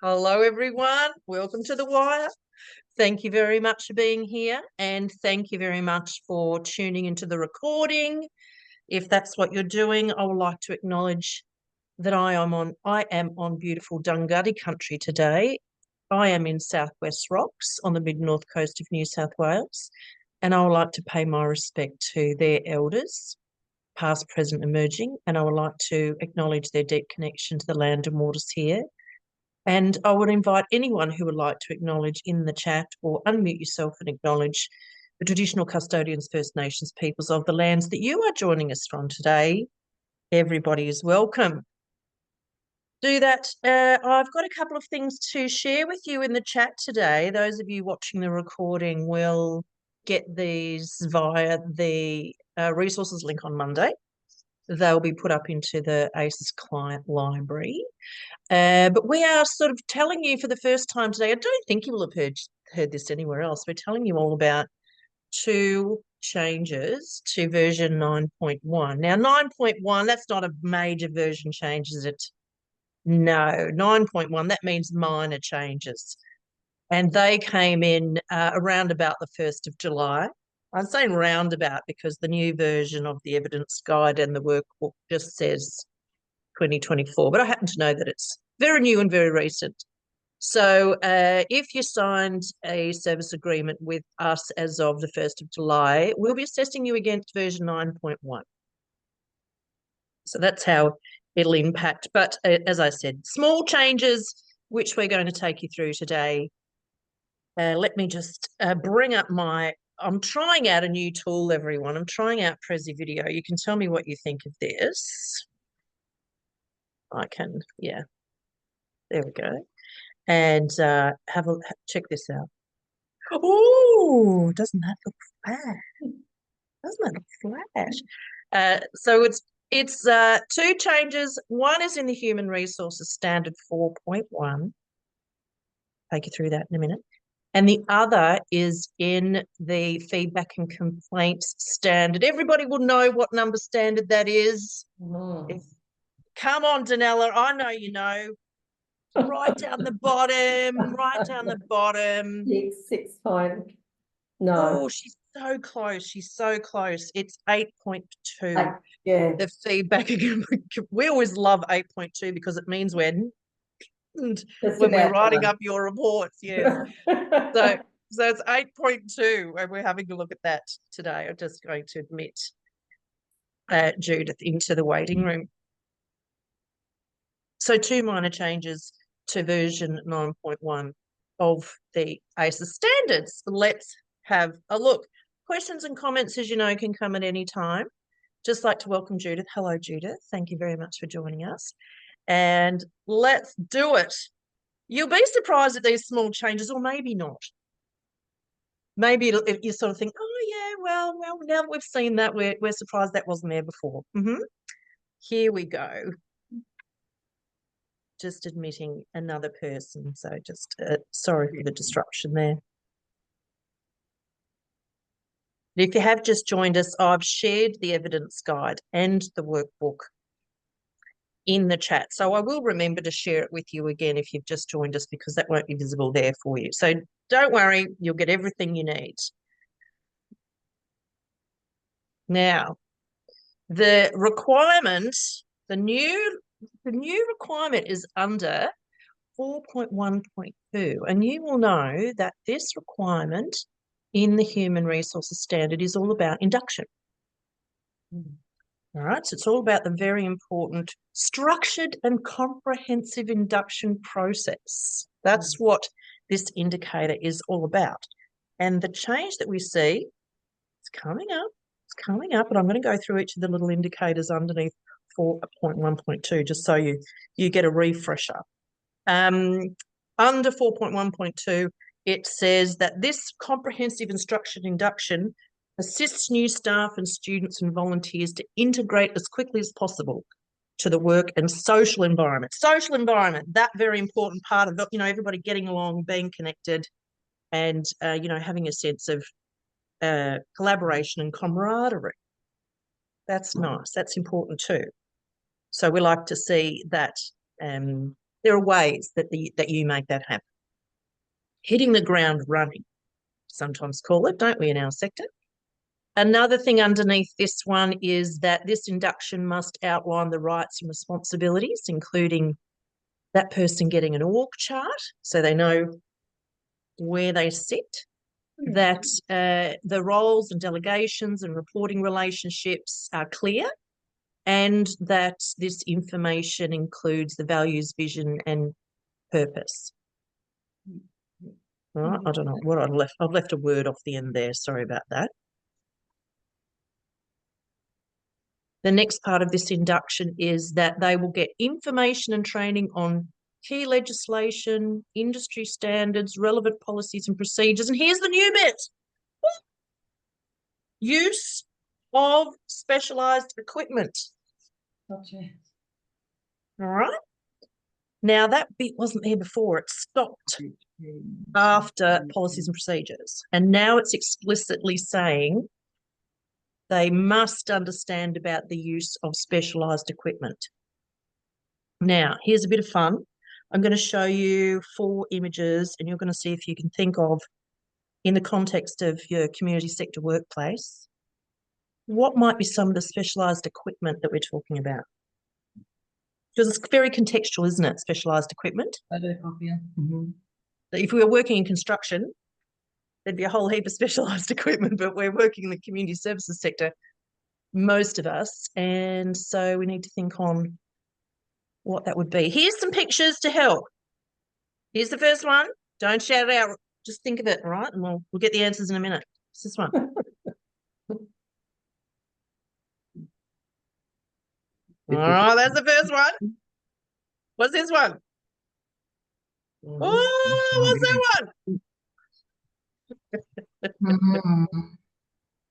Hello, everyone. Welcome to The Wire. Thank you very much for being here, and thank you very much for tuning into the recording. If that's what you're doing, I would like to acknowledge that I am on beautiful Dunguddy country today. I am in Southwest Rocks on the mid-north coast of New South Wales, and I would like to pay my respect to their elders, past, present, emerging, and I would like to acknowledge their deep connection to the land and waters here. And I would invite anyone who would like to acknowledge in the chat or unmute yourself and acknowledge the traditional custodians, First Nations peoples of the lands that you are joining us from today. Everybody is welcome. Do that. I've got a couple of things to share with you in the chat today. Those of you watching the recording will get these via the resources link on Monday. They'll be put up into the ASES client library. But we are sort of telling you for the first time today, I don't think you will have heard this anywhere else. We're telling you all about two changes to version 9.1. Now, 9.1, that's not a major version change, is it? No, 9.1, that means minor changes. And they came in around about the 1st of July. I'm saying roundabout because the new version of the evidence guide and the workbook just says 2024, but I happen to know that it's very new and very recent. So if you signed a service agreement with us as of the 1st of July, we'll be assessing you against version 9.1. So that's how it'll impact. But as I said, small changes, which we're going to take you through today. Let me just bring up I'm trying out a new tool, everyone. I'm trying out Prezi Video. You can tell me what you think of this. Yeah, there we go. And check this out. Oh, doesn't that look flash? Doesn't that look flash? So it's two changes. One is in the Human Resources Standard 4.1. Take you through that in a minute. And the other is in the Feedback and Complaints Standard. Everybody will know what number standard that is. Come on, Danella, I know you know. Right down the bottom, right down the bottom. 6.5. No. Oh, she's so close. She's so close. It's 8.2. Yeah. The feedback. We always love 8.2 because it means when we're writing up your reports. Yes. so it's 8.2, and we're having a look at that today. I'm just going to admit Judith into the waiting room. So two minor changes to version 9.1 of the ASES standards. Let's have a look. Questions and comments, as you know, can come at any time. Just like to welcome Judith. Hello, Judith. Thank you very much for joining us. And let's do it. You'll be surprised at these small changes, or maybe not. Maybe you sort of think, oh, yeah, well, now that we've seen that, we're surprised that wasn't there before. Here we go. Just admitting another person. So just sorry for the disruption there. If you have just joined us, I've shared the evidence guide and the workbook in the chat. So I will remember to share it with you again if you've just joined us, because that won't be visible there for you. So don't worry, you'll get everything you need. Now, the requirement, the new requirement is under 4.1.2, and you will know that this requirement in the Human Resources Standard is all about induction. All right, so it's all about the very important structured and comprehensive induction process. That's what this indicator is all about. And the change that we see, it's coming up, but I'm going to go through each of the little indicators underneath 4.1.2 just so you get a refresher. Under 4.1.2, it says that this comprehensive and structured induction assists new staff and students and volunteers to integrate as quickly as possible to the work and social environment. Social environment, that very important part of it, everybody getting along, being connected, and, having a sense of collaboration and camaraderie. That's nice. That's important too. So we like to see that There are ways that you make that happen. Hitting the ground running, sometimes call it, don't we, in our sector? Another thing underneath this one is that this induction must outline the rights and responsibilities, including that person getting an org chart so they know where they sit, that the roles and delegations and reporting relationships are clear, and that this information includes the values, vision, and purpose. Right, I don't know what I've left. I've left a word off the end there. Sorry about that. The next part of this induction is that they will get information and training on key legislation, industry standards, relevant policies and procedures. And here's the new bit. Use of specialised equipment. Gotcha. All right. Now, that bit wasn't there before. It stopped after policies and procedures. And now it's explicitly saying they must understand about the use of specialised equipment. Now, here's a bit of fun. I'm going to show you 4 images, and you're going to see if you can think of, in the context of your community sector workplace, what might be some of the specialised equipment that we're talking about? Because it's very contextual, isn't it, specialised equipment? Photocopier. If we were working in construction, there'd be a whole heap of specialised equipment, but we're working in the community services sector, most of us, and so we need to think on what that would be. Here's some pictures to help. Here's the first one. Don't shout it out. Just think of it, all right? And we'll get the answers in a minute. It's this one. All right, that's the first one. What's this one? Oh, what's that one?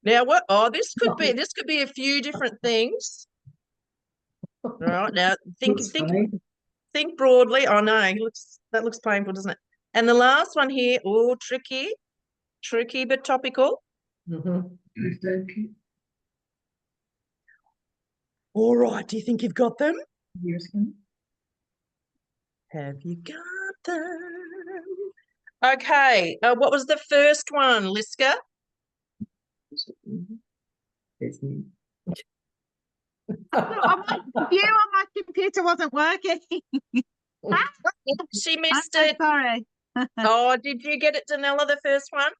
Now what? Oh, this could be a few different things. All right, now think broadly. Oh no, that looks painful, doesn't it? And the last one here, oh, tricky but topical. All right, do you think you've got them? Have you got them? Okay, what was the first one, Liska? My computer wasn't working. She missed it. Sorry. Oh, did you get it, Danella, the first one?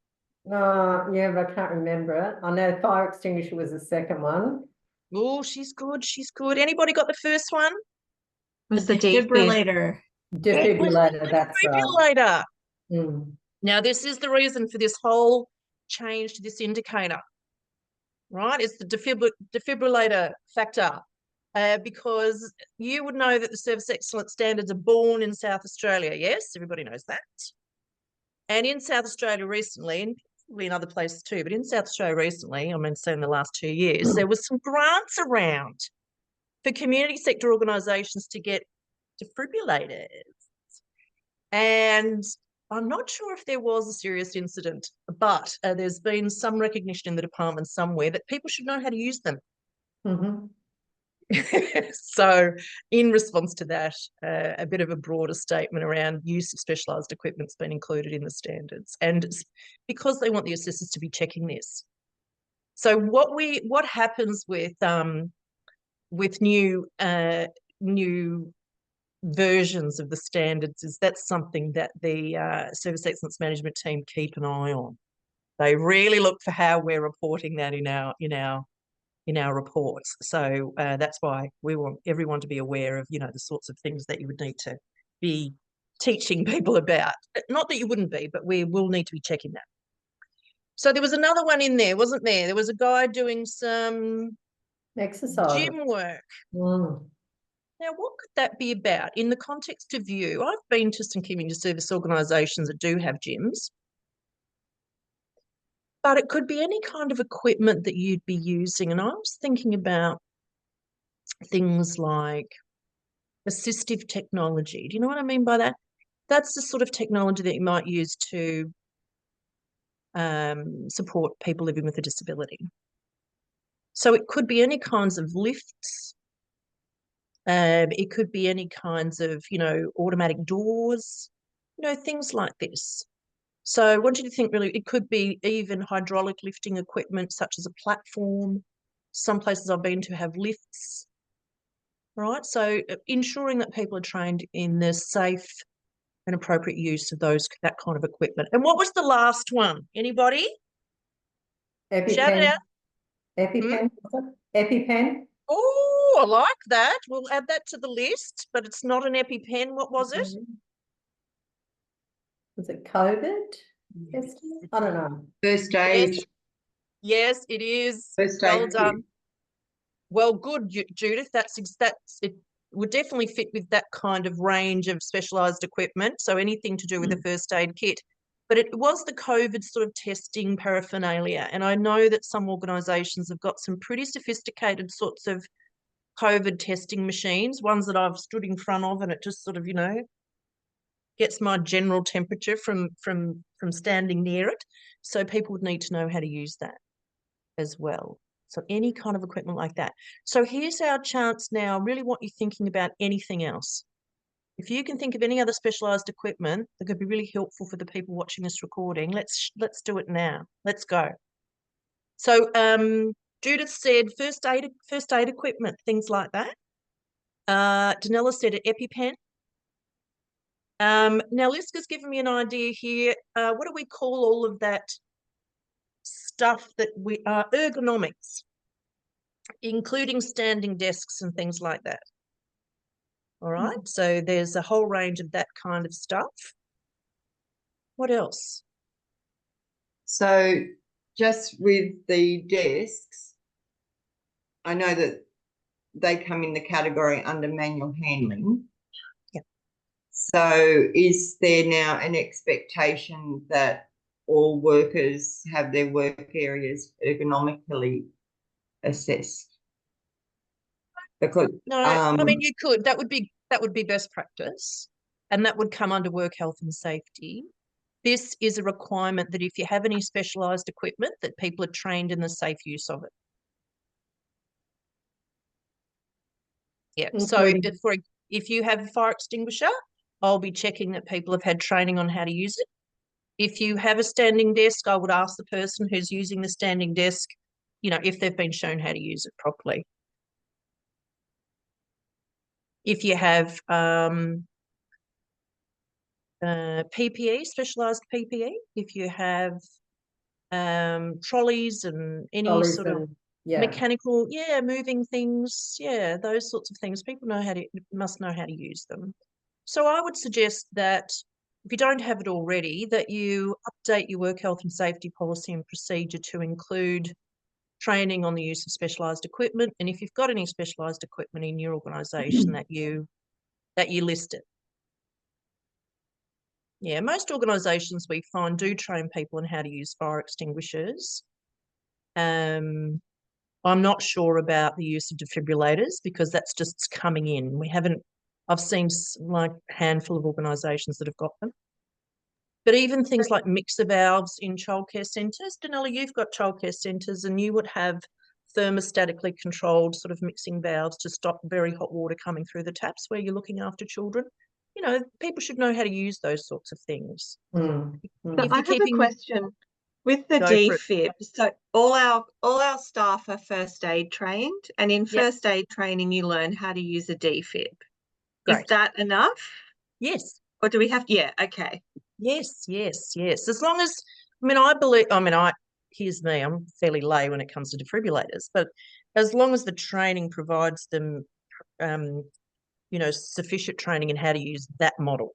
Yeah, but I can't remember it. I know fire extinguisher was the second one. Oh, she's good. She's good. Anybody got the first one? Was the defibrillator. Defibrillator, that's right. Defibrillator. Now, this is the reason for this whole change to this indicator, right? It's the defibrillator factor, because you would know that the service excellence standards are born in South Australia. Yes, everybody knows that. And in South Australia recently, and probably in other places too, but in South Australia recently, I mean, say in the last 2 years, there was some grants around for community sector organisations to get defibrillators. And I'm not sure if there was a serious incident, but there's been some recognition in the department somewhere that people should know how to use them. So in response to that, a bit of a broader statement around use of specialised equipment's been included in the standards, and because they want the assessors to be checking this. So what happens with new versions of the standards is that's something that the service excellence management team keep an eye on. They really look for how we're reporting that in our reports. So that's why we want everyone to be aware of, the sorts of things that you would need to be teaching people about. Not that you wouldn't be, but we will need to be checking that. So there was another one in there, wasn't there? There was a guy doing some exercise gym work. Now, what could that be about in the context of you? I've been to some community service organisations that do have gyms, but it could be any kind of equipment that you'd be using. And I was thinking about things like assistive technology. Do you know what I mean by that? That's the sort of technology that you might use to support people living with a disability. So it could be any kinds of lifts, It could be any kinds of, automatic doors, things like this. So I want you to think really, it could be even hydraulic lifting equipment such as a platform. Some places I've been to have lifts, right? So ensuring that people are trained in the safe and appropriate use of that kind of equipment. And what was the last one? Anybody? Shout it EpiPen. out. EpiPen. EpiPen. Oh, I like that. We'll add that to the list, but it's not an EpiPen. What was it? Was it COVID? Yes. I don't know. First aid. Yes, it is. First Well aid done. kit. Well, good, Judith. That's it. Would definitely fit with that kind of range of specialised equipment. So anything to do with the first aid kit. But it was the COVID sort of testing paraphernalia. And I know that some organisations have got some pretty sophisticated sorts of COVID testing machines, ones that I've stood in front of, and it just sort of, gets my general temperature from standing near it. So people would need to know how to use that as well. So any kind of equipment like that. So here's our chance now. I really want you thinking about anything else. If you can think of any other specialised equipment that could be really helpful for the people watching this recording, let's do it now. Let's go. So Judith said first aid equipment, things like that. Danella said an EpiPen. Now Liska's given me an idea here. What do we call all of that stuff that we are ergonomics, including standing desks and things like that? All right, so there's a whole range of that kind of stuff. What else? So just with the desks, I know that they come in the category under manual handling. Yeah. So is there now an expectation that all workers have their work areas ergonomically assessed? Because no, I mean you could. That would be best practice, and that would come under work health and safety. This is a requirement that if you have any specialised equipment, that people are trained in the safe use of it. Yeah. So if you have a fire extinguisher, I'll be checking that people have had training on how to use it. If you have a standing desk, I would ask the person who's using the standing desk, if they've been shown how to use it properly. If you have PPE, specialised PPE, if you have trolleys and any sort of mechanical, moving things, those sorts of things, people must know how to use them. So I would suggest that if you don't have it already, that you update your work health and safety policy and procedure to include training on the use of specialised equipment, and if you've got any specialised equipment in your organisation, that you list it. Yeah, most organisations we find do train people on how to use fire extinguishers. I'm not sure about the use of defibrillators because that's just coming in. I've seen like a handful of organisations that have got them. But even things like mixer valves in childcare centres, Danella, you've got childcare centres and you would have thermostatically controlled sort of mixing valves to stop very hot water coming through the taps where you're looking after children. People should know how to use those sorts of things. I have a question with the defib. So all our staff are first aid trained, and in first aid training you learn how to use a defib. Great. Is that enough? Yes. Or do we have to? Yeah. Okay. Yes. As long as, here's me, I'm fairly lay when it comes to defibrillators, but as long as the training provides them, sufficient training in how to use that model.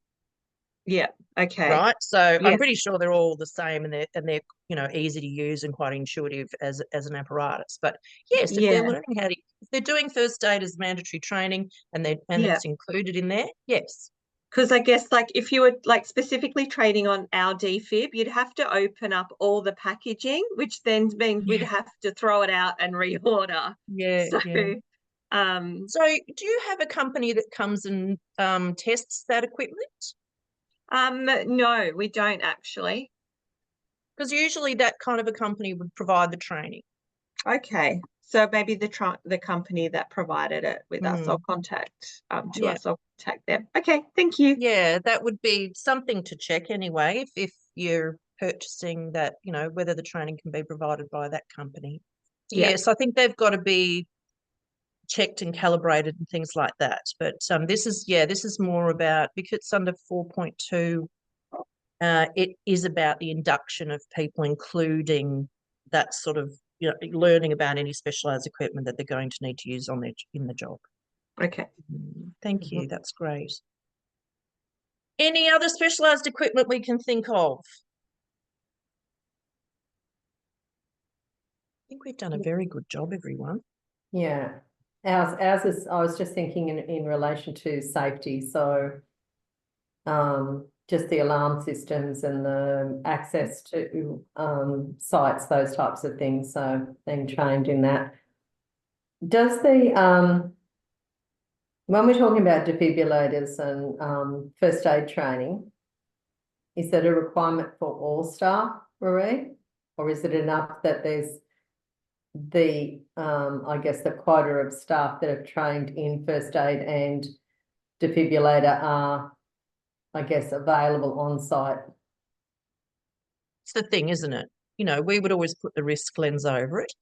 Yeah. Okay. Right. So I'm pretty sure they're all the same, and they're easy to use and quite intuitive as an apparatus. But yes, if they're learning if they're doing first aid as mandatory training, and it's included in there, yes. Because I guess if you were specifically training on our defib, you'd have to open up all the packaging, which then means we'd have to throw it out and reorder. Yeah. So, so do you have a company that comes and tests that equipment? No, we don't because usually that kind of a company would provide the training. Okay. So maybe the company that provided it with us, I'll contact Yeah. I'll contact them. Okay, thank you. Yeah, that would be something to check anyway, if you're purchasing that, you know, whether the training can be provided by that company. Yeah. Yes, I think they've got to be checked and calibrated and things like that. But this is more about, because it's under 4.2, it is about the induction of people, including that sort of, you know, learning about any specialised equipment that they're going to need to use in the job. Okay. Thank you. That's great. Any other specialised equipment we can think of? I think we've done a very good job, everyone. Yeah. Ours is, I was just thinking in relation to safety. So just the alarm systems and the access to sites, those types of things. So being trained in that. Does the when we're talking about defibrillators and first aid training, is that a requirement for all staff, Marie? Or is it enough that there's the I guess the quota of staff that have trained in first aid and defibrillator are, I guess, available on site? It's the thing, isn't it? You know, we would always put the risk lens over it.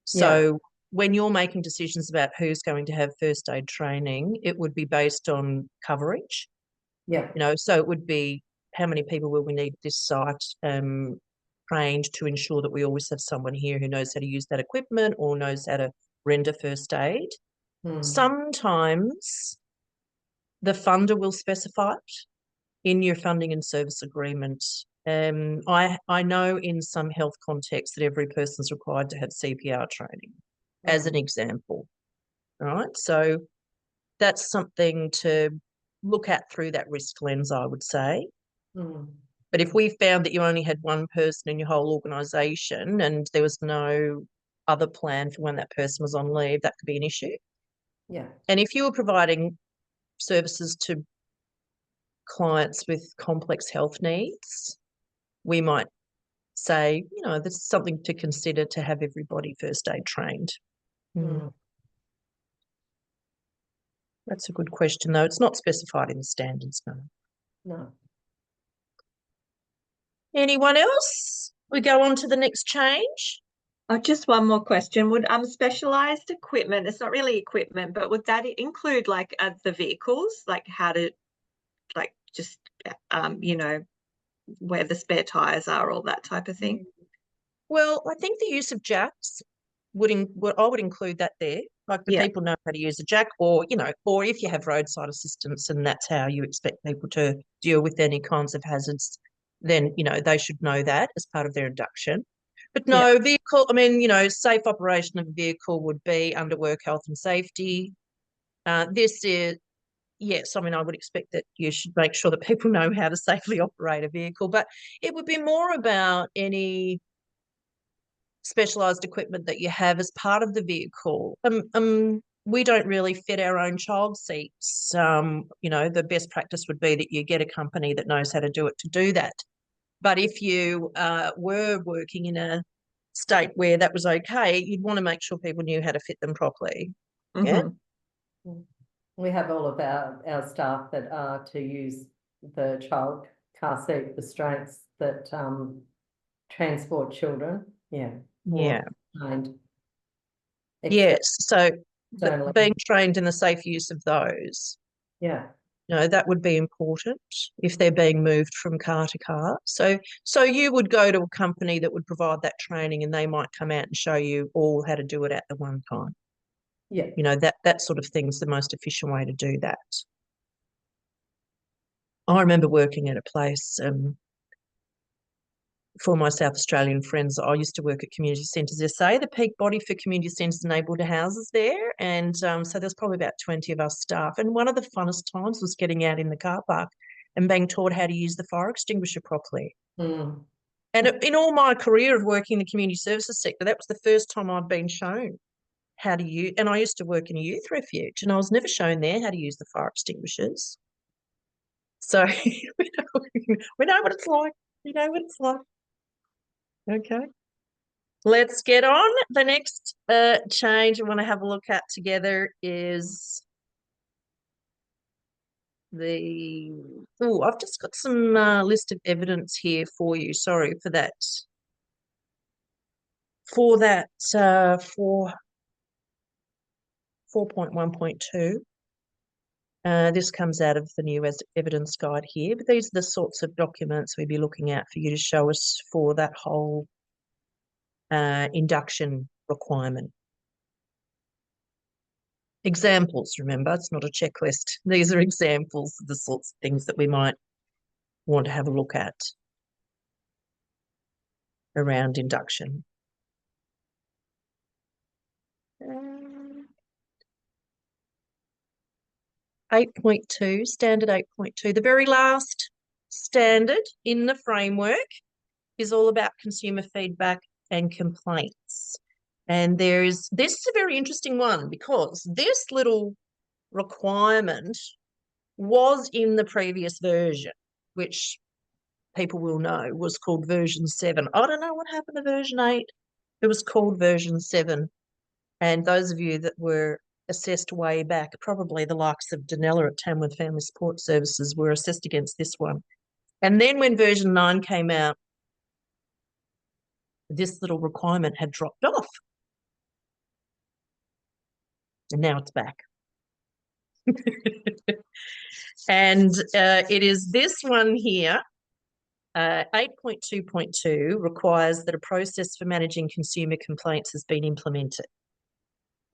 So when you're making decisions about who's going to have first aid training, it would be based on coverage. Yeah. You know, so it would be, how many people will we need at this site trained to ensure that we always have someone here who knows how to use that equipment or knows how to render first aid. Sometimes the funder will specify it in your funding and service agreement. I know in some health contexts that every person's required to have CPR training, as an example. All right, so that's something to look at through that risk lens, I would say. But if we found that you only had one person in your whole organisation and there was no other plan for when that person was on leave, that could be an issue. Yeah. And if you were providing services to clients with complex health needs, we might say, you know, this is something to consider, to have everybody first aid trained. That's a good question, though. It's not specified in the standards, no. No. Anyone else? We go on to the next change. Oh, just one more question. Would specialized equipment, it's not really equipment, but would that include like the vehicles, like how to, like just you know, where the spare tires are, all that type of thing? Well, I think the use of jacks I would include that there. Like the people know how to use a jack, or, you know, or if you have roadside assistance and that's how you expect people to deal with any kinds of hazards, then, you know, they should know that as part of their induction. But no, vehicle, I mean, you know, safe operation of a vehicle would be under work health and safety. This is, yes, I mean, I would expect that you should make sure that people know how to safely operate a vehicle, but it would be more about any specialised equipment that you have as part of the vehicle. We don't really fit our own child seats. You know, the best practice would be that you get a company that knows how to do it to do that. But if you were working in a state where that was okay, you'd want to make sure people knew how to fit them properly. Yeah. We have all of our staff that are to use the child car seat restraints that transport children. Yeah. And yes. So being externally. trained in the safe use of those. Yeah. You know, that would be important if they're being moved from car to car. So you would go to a company that would provide that training and they might come out and show you all how to do it at the one time. Yeah. You know, that sort of thing's the most efficient way to do that. I remember working at a place for my South Australian friends. I used to work at community centres SA, the peak body for community centres and neighbourhood houses there. And so there's probably about 20 of us staff. And one of the funnest times was getting out in the car park and being taught how to use the fire extinguisher properly. And in all my career of working in the community services sector, that was the first time I'd been shown how to use, and I used to work in a youth refuge and I was never shown there how to use the fire extinguishers. So we know what it's like. We know what it's like. Okay. Let's get on. The next change I want to have a look at together is I've just got some list of evidence here for you. Sorry for that. For 4.1.2. This comes out of the new evidence guide here, but these are the sorts of documents we'd be looking at for you to show us for that whole induction requirement. Examples, remember, it's not a checklist. These are examples of the sorts of things that we might want to have a look at around induction. 8.2, standard 8.2, the very last standard in the framework is all about consumer feedback and complaints. And this is a very interesting one because this little requirement was in the previous version, which people will know was called version 7. I don't know what happened to version 8. It was called version 7. And those of you that were assessed way back, probably the likes of Danella at Tamworth Family Support Services were assessed against this one. And then when version 9 came out, this little requirement had dropped off. And now it's back. And it is this one here. 8.2.2 requires that a process for managing consumer complaints has been implemented.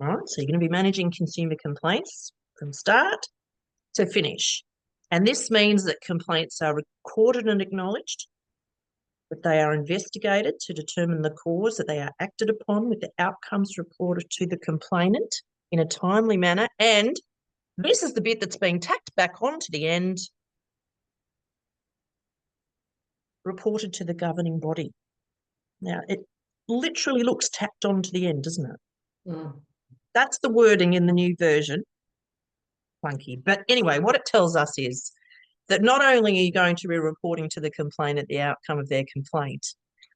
All right, so you're going to be managing consumer complaints from start to finish. And this means that complaints are recorded and acknowledged, that they are investigated to determine the cause, that they are acted upon with the outcomes reported to the complainant in a timely manner. And this is the bit that's being tacked back onto the end, reported to the governing body. Now, it literally looks tacked on to the end, doesn't it? Mm. That's the wording in the new version. Funky. But anyway, what it tells us is that not only are you going to be reporting to the complainant the outcome of their complaint,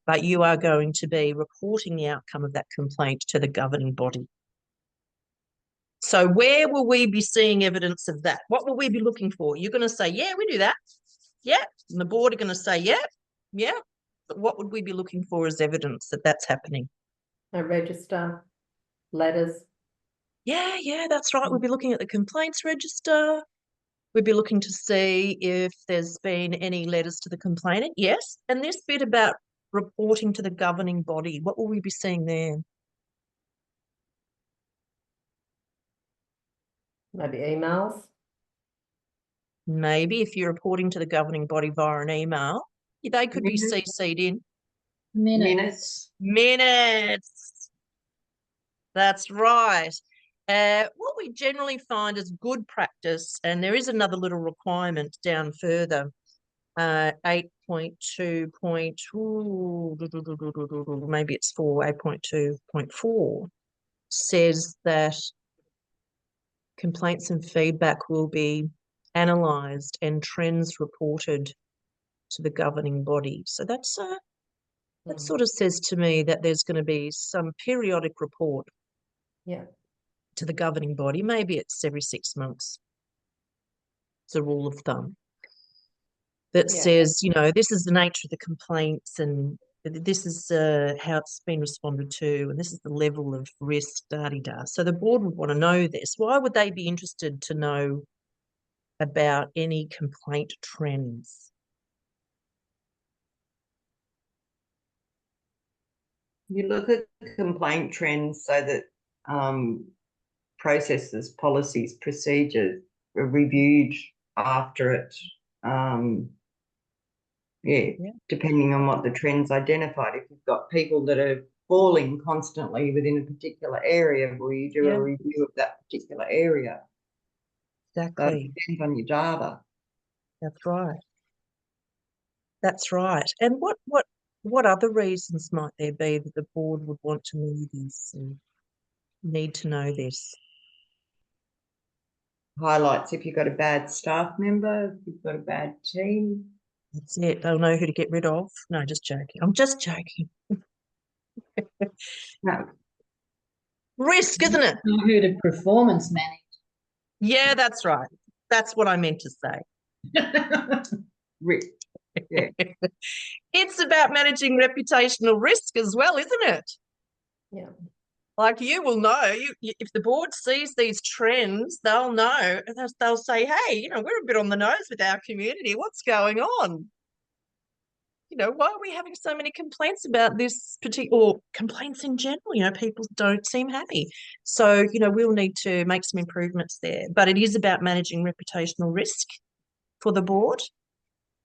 but you are going to be reporting the outcome of that complaint to the governing body. So where will we be seeing evidence of that? What will we be looking for? You're going to say, yeah, we do that. Yeah. And the board are going to say, yeah, yeah. But what would we be looking for as evidence that that's happening? A register, letters. Yeah, that's right. We'll be looking at the complaints register. We'd be looking to see if there's been any letters to the complainant. Yes. And this bit about reporting to the governing body, what will we be seeing there? Maybe emails. Maybe if you're reporting to the governing body via an email, they could be CC'd in. Minutes. That's right. What we generally find is good practice, and there is another little requirement down further, 8.2. Maybe it's 8.2.4 says that complaints and feedback will be analysed and trends reported to the governing body. So that sort of says to me that there's going to be some periodic report to the governing body. Maybe it's every 6 months. It's a rule of thumb that says, this is the nature of the complaints and this is how it's been responded to and this is the level of risk, da-de-da. So the board would want to know this. Why would they be interested to know about any complaint trends? You look at complaint trends so that processes, policies, procedures are reviewed after it. Depending on what the trends identified. If you've got people that are falling constantly within a particular area, will you do a review of that particular area? Exactly. So it depends on your data. That's right. That's right. And what other reasons might there be that the board would want to know this and need to know this? Highlights if you've got a bad staff member, if you've got a bad team. That's it. They'll know who to get rid of. No, just joking. I'm just joking. No. Risk, isn't it? Who to performance manage. Yeah, that's right. That's what I meant to say. Risk. Yeah. It's about managing reputational risk as well, isn't it? Yeah. Like you will know, if the board sees these trends, they'll know. They'll say, hey, you know, we're a bit on the nose with our community. What's going on? You know, why are we having so many complaints about this particular, or complaints in general? You know, people don't seem happy. So, you know, we'll need to make some improvements there. But it is about managing reputational risk for the board.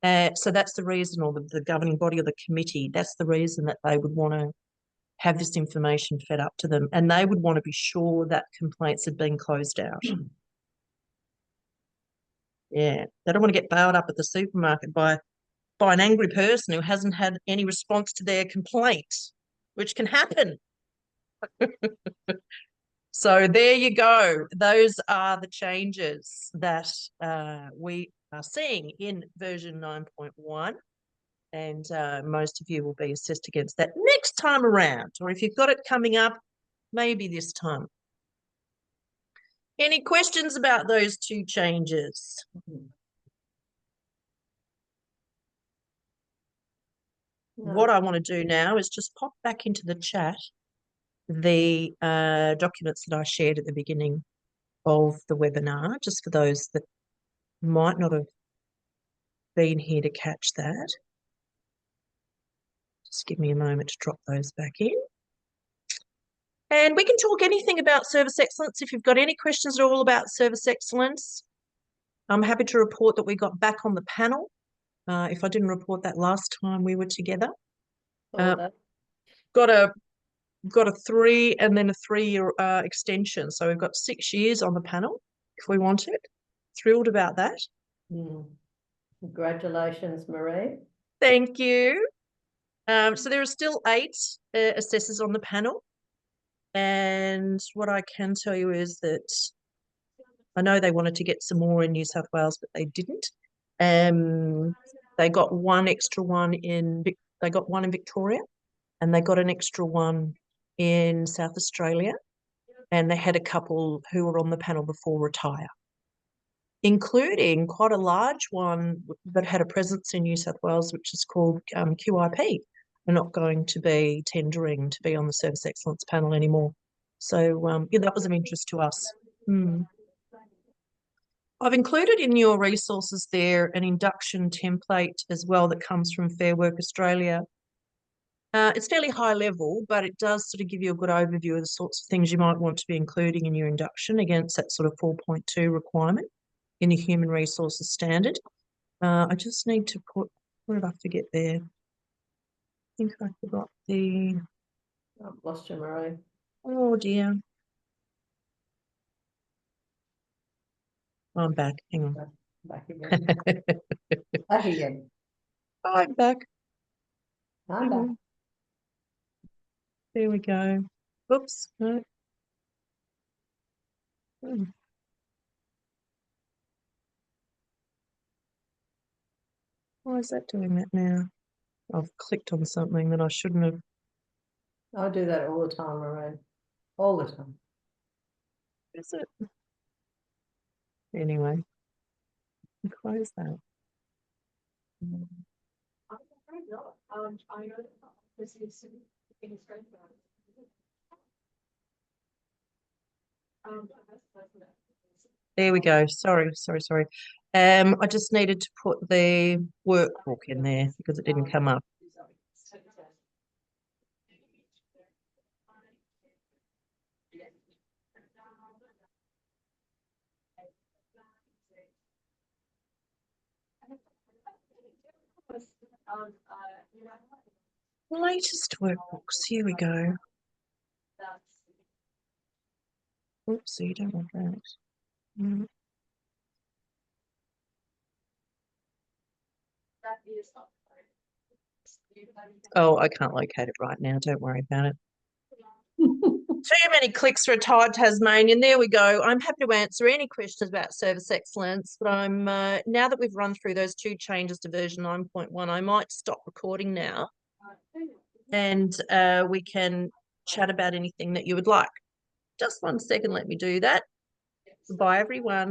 So that's the reason, or the governing body or the committee, that's the reason that they would want to have this information fed up to them. And they would want to be sure that complaints have been closed out. Yeah, they don't want to get bailed up at the supermarket by an angry person who hasn't had any response to their complaint, which can happen. So there you go. Those are the changes that we are seeing in version 9.1. And most of you will be assessed against that next time around, or if you've got it coming up, maybe this time. Any questions about those two changes? No. What I want to do now is just pop back into the chat the documents that I shared at the beginning of the webinar, just for those that might not have been here to catch that. Just give me a moment to drop those back in. And we can talk anything about service excellence. If you've got any questions at all about service excellence, I'm happy to report that we got back on the panel. If I didn't report that last time we were together. Got a 3 and then a 3-year extension. So we've got 6 years on the panel if we want it. Thrilled about that. Congratulations, Marie. Thank you. So there are still 8 assessors on the panel. And what I can tell you is that I know they wanted to get some more in New South Wales, but they didn't. They got one extra one in Victoria, and they got an extra one in South Australia, and they had a couple who were on the panel before retire, including quite a large one that had a presence in New South Wales, which is called QIP. We're not going to be tendering to be on the Service Excellence panel anymore. So, yeah, that was of interest to us. I've included in your resources there an induction template as well that comes from Fair Work Australia. It's fairly high level, but it does sort of give you a good overview of the sorts of things you might want to be including in your induction against that sort of 4.2 requirement in the Human Resources Standard. I just need to put, what did I forget there? I think I forgot the... I've lost you, Marie. Oh dear. I'm back, hang on. Back again. Back again. I'm back. I'm back. There we go. Oops, no. Why is that doing that now? I've clicked on something that I shouldn't have. I do that all the time, Marie. All the time. Is it? Anyway, close that. There we go. Sorry. I just needed to put the workbook in there because it didn't come up. Latest workbooks. Here we go. Oops, so you don't want that. Oh, I can't locate it right now. Don't worry about it. Too many clicks for a tired Tasmanian. There we go. I'm happy to answer any questions about service excellence, but I'm now that we've run through those 2 changes to version 9.1, I might stop recording now. and we can chat about anything that you would like. Just 1 second, let me do that. Bye, everyone.